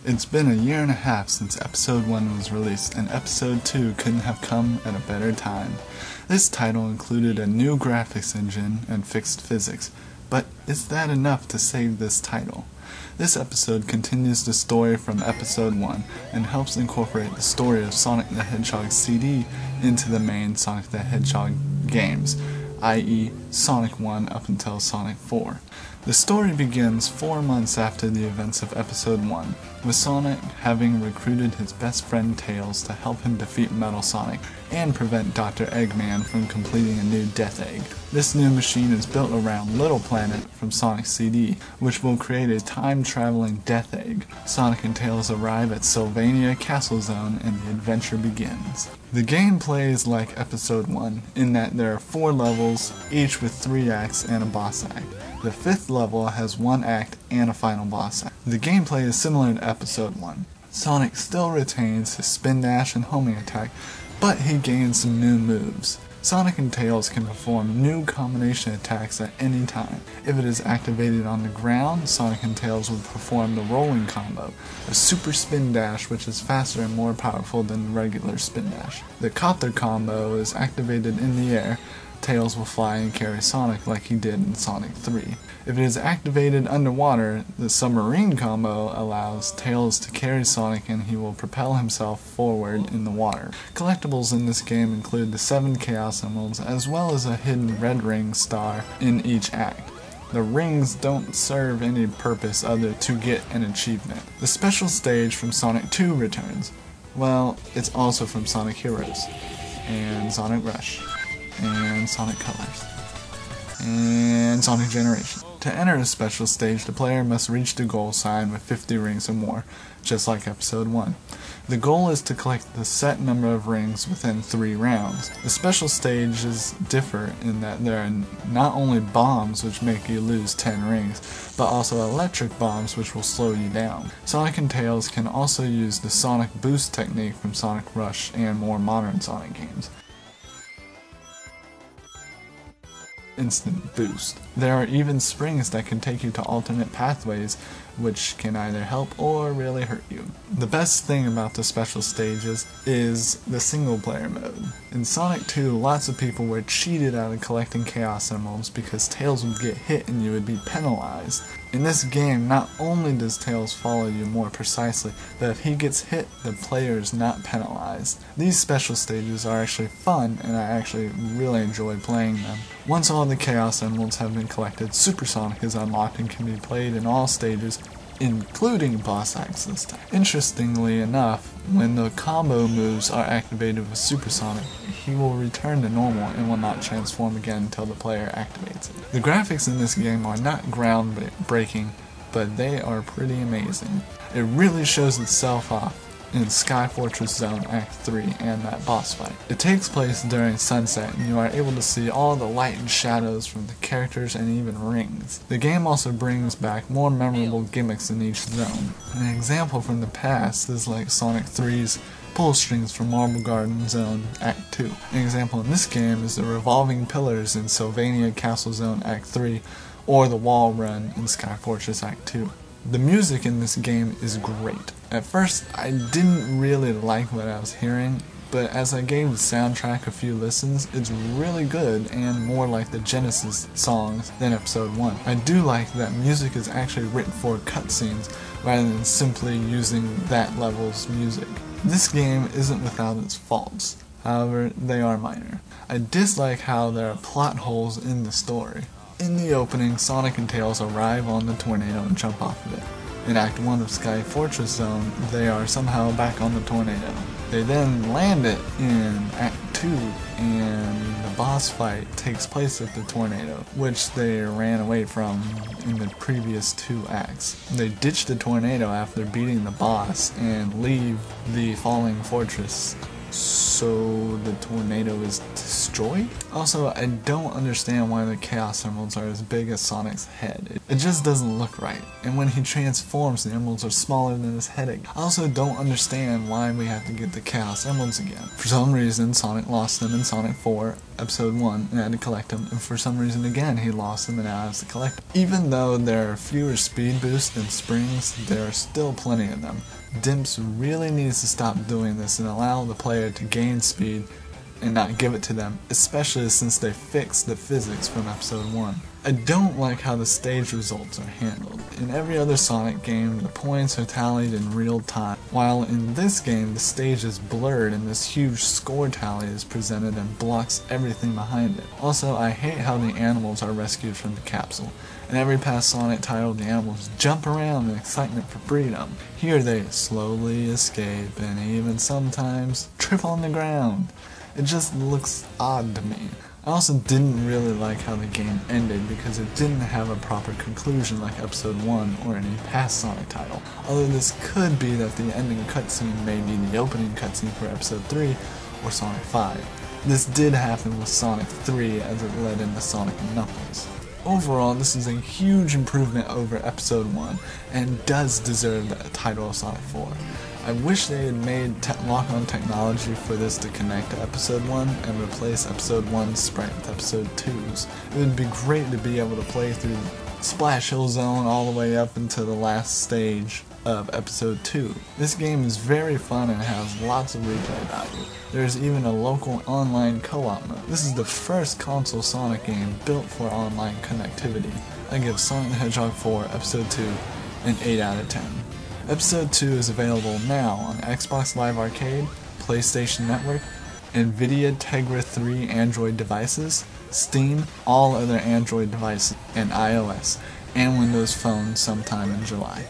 It's been a year and a half since Episode 1 was released, and Episode 2 couldn't have come at a better time. This title included a new graphics engine and fixed physics, but is that enough to save this title? This episode continues the story from Episode 1 and helps incorporate the story of Sonic the Hedgehog CD into the main Sonic the Hedgehog games, i.e. Sonic 1 up until Sonic 4. The story begins 4 months after the events of Episode 1, with Sonic having recruited his best friend Tails to help him defeat Metal Sonic and prevent Dr. Eggman from completing a new Death Egg. This new machine is built around Little Planet from Sonic CD, which will create a time-traveling Death Egg. Sonic and Tails arrive at Sylvania Castle Zone and the adventure begins. The game plays like Episode 1, in that there are 4 levels, each with 3 acts and a boss act. The 5th level has 1 act and a final boss act. The gameplay is similar to Episode 1. Sonic still retains his spin dash and homing attack, but he gains some new moves. Sonic and Tails can perform new combination attacks at any time. If it is activated on the ground, Sonic and Tails will perform the rolling combo, a super spin dash which is faster and more powerful than the regular spin dash. The copter combo is activated in the air. Tails will fly and carry Sonic like he did in Sonic 3. If it is activated underwater, the submarine combo allows Tails to carry Sonic and he will propel himself forward in the water. Collectibles in this game include the 7 Chaos Emeralds as well as a hidden red ring star in each act. The rings don't serve any purpose other to get an achievement. The special stage from Sonic 2 returns. Well, it's also from Sonic Heroes, and Sonic Rush, and Sonic Colors, and Sonic Generation. To enter a special stage, the player must reach the goal sign with 50 rings or more, just like Episode 1. The goal is to collect the set number of rings within 3 rounds. The special stages differ in that there are not only bombs which make you lose 10 rings, but also electric bombs which will slow you down. Sonic and Tails can also use the Sonic Boost technique from Sonic Rush and more modern Sonic games. Instant boost. There are even springs that can take you to alternate pathways, which can either help or really hurt you. The best thing about the special stages is the single player mode. In Sonic 2, lots of people were cheated out of collecting Chaos Emeralds because Tails would get hit and you would be penalized. In this game, not only does Tails follow you more precisely, but if he gets hit, the player is not penalized. These special stages are actually fun, and I actually really enjoy playing them. Once all the Chaos Emeralds have been collected, Super Sonic is unlocked and can be played in all stages, including boss acts this time. Interestingly enough, when the combo moves are activated with Super Sonic, he will return to normal and will not transform again until the player activates it. The graphics in this game are not groundbreaking, but they are pretty amazing. It really shows itself off in Sky Fortress Zone Act 3 and that boss fight. It takes place during sunset and you are able to see all the light and shadows from the characters and even rings. The game also brings back more memorable gimmicks in each zone. An example from the past is like Sonic 3's pull strings from Marble Garden Zone Act 2. An example in this game is the revolving pillars in Sylvania Castle Zone Act 3 or the wall run in Sky Fortress Act 2. The music in this game is great. At first, I didn't really like what I was hearing, but as I gave the soundtrack a few listens, it's really good and more like the Genesis songs than Episode 1. I do like that music is actually written for cutscenes rather than simply using that level's music. This game isn't without its faults, however, they are minor. I dislike how there are plot holes in the story. In the opening, Sonic and Tails arrive on the tornado and jump off of it. In Act 1 of Sky Fortress Zone, they are somehow back on the tornado. They then land it in Act 2, and the boss fight takes place at the tornado, which they ran away from in the previous 2 acts. They ditch the tornado after beating the boss and leave the falling fortress. So so the tornado is destroyed. Also, I don't understand why the Chaos Emeralds are as big as Sonic's head. It just doesn't look right. And when he transforms, the emeralds are smaller than his head again. I also don't understand why we have to get the Chaos Emeralds again. For some reason, Sonic lost them in Sonic 4, Episode 1, and had to collect them, and for some reason again, he lost them and now has to collect them. Even though there are fewer speed boosts than springs, there are still plenty of them. Dimps really needs to stop doing this and allow the player to gain speed and not give it to them, especially since they fixed the physics from Episode 1. I don't like how the stage results are handled. In every other Sonic game, the points are tallied in real time, while in this game, the stage is blurred and this huge score tally is presented and blocks everything behind it. Also, I hate how the animals are rescued from the capsule. In every past Sonic title, the animals jump around in excitement for freedom. Here they slowly escape and even sometimes trip on the ground. It just looks odd to me. I also didn't really like how the game ended because it didn't have a proper conclusion like Episode 1 or any past Sonic title. Although this could be that the ending cutscene may be the opening cutscene for Episode 3 or Sonic 5. This did happen with Sonic 3 as it led into Sonic and Knuckles. Overall, this is a huge improvement over Episode 1 and does deserve the title of Sonic 4. I wish they had made lock-on technology for this to connect to Episode 1 and replace Episode 1's sprite with Episode 2's. It would be great to be able to play through Splash Hill Zone all the way up into the last stage of Episode 2. This game is very fun and has lots of replay value. There's even a local online co-op mode. This is the first console Sonic game built for online connectivity. I give Sonic the Hedgehog 4 Episode 2 an 8 out of 10. Episode 2 is available now on Xbox Live Arcade, PlayStation Network, NVIDIA Tegra 3 Android devices, Steam, all other Android devices, and iOS, and Windows Phone sometime in July.